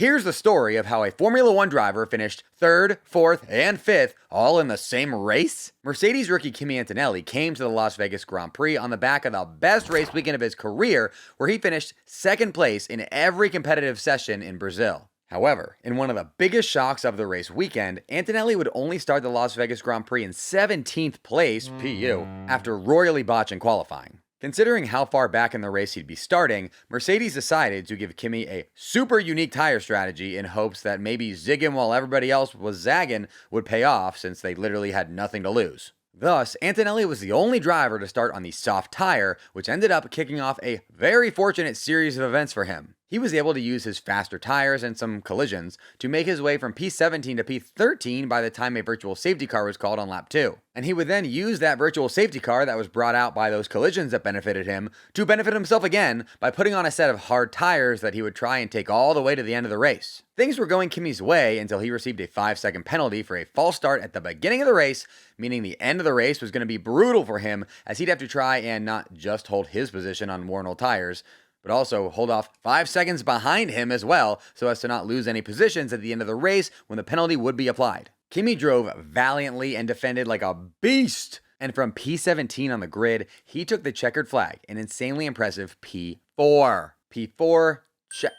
Here's the story of how a Formula One driver finished 3rd, 4th, and 5th all in the same race. Mercedes rookie Kimi Antonelli came to the Las Vegas Grand Prix on the back of the best race weekend of his career, where he finished 2nd place in every competitive session in Brazil. However, in one of the biggest shocks of the race weekend, Antonelli would only start the Las Vegas Grand Prix in 17th place, PU, after royally botching qualifying. Considering how far back in the race he'd be starting, Mercedes decided to give Kimi a super unique tire strategy in hopes that maybe zigging while everybody else was zagging would pay off, since they literally had nothing to lose. Thus, Antonelli was the only driver to start on the soft tire, which ended up kicking off a very fortunate series of events for him. He was able to use his faster tires and some collisions to make his way from P17 to P13 by the time a virtual safety car was called on lap 2. And he would then use that virtual safety car that was brought out by those collisions that benefited him to benefit himself again by putting on a set of hard tires that he would try and take all the way to the end of the race. Things were going Kimi's way until he received a 5-second penalty for a false start at the beginning of the race, meaning the end of the race was going to be brutal for him, as he'd have to try and not just hold his position on worn old tires, but also hold off 5 seconds behind him as well, so as to not lose any positions at the end of the race when the penalty would be applied. Kimi drove valiantly and defended like a beast, and from P17 on the grid, he took the checkered flag, an insanely impressive P4. P4, check.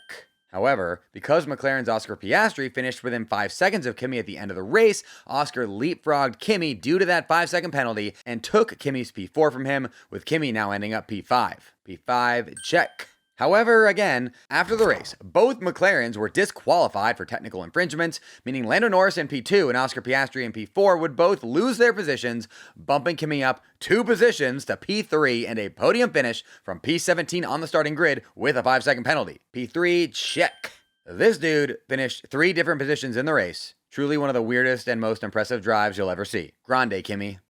However, because McLaren's Oscar Piastri finished within 5 seconds of Kimi at the end of the race, Oscar leapfrogged Kimi due to that 5-second penalty and took Kimi's P4 from him, with Kimi now ending up P5. P5, check. However, again, after the race, both McLarens were disqualified for technical infringements, meaning Lando Norris in P2 and Oscar Piastri in P4 would both lose their positions, bumping Kimi up 2 positions to P3 and a podium finish from P17 on the starting grid with a 5-second penalty. P3, check. This dude finished 3 different positions in the race. Truly one of the weirdest and most impressive drives you'll ever see. Grande, Kimi.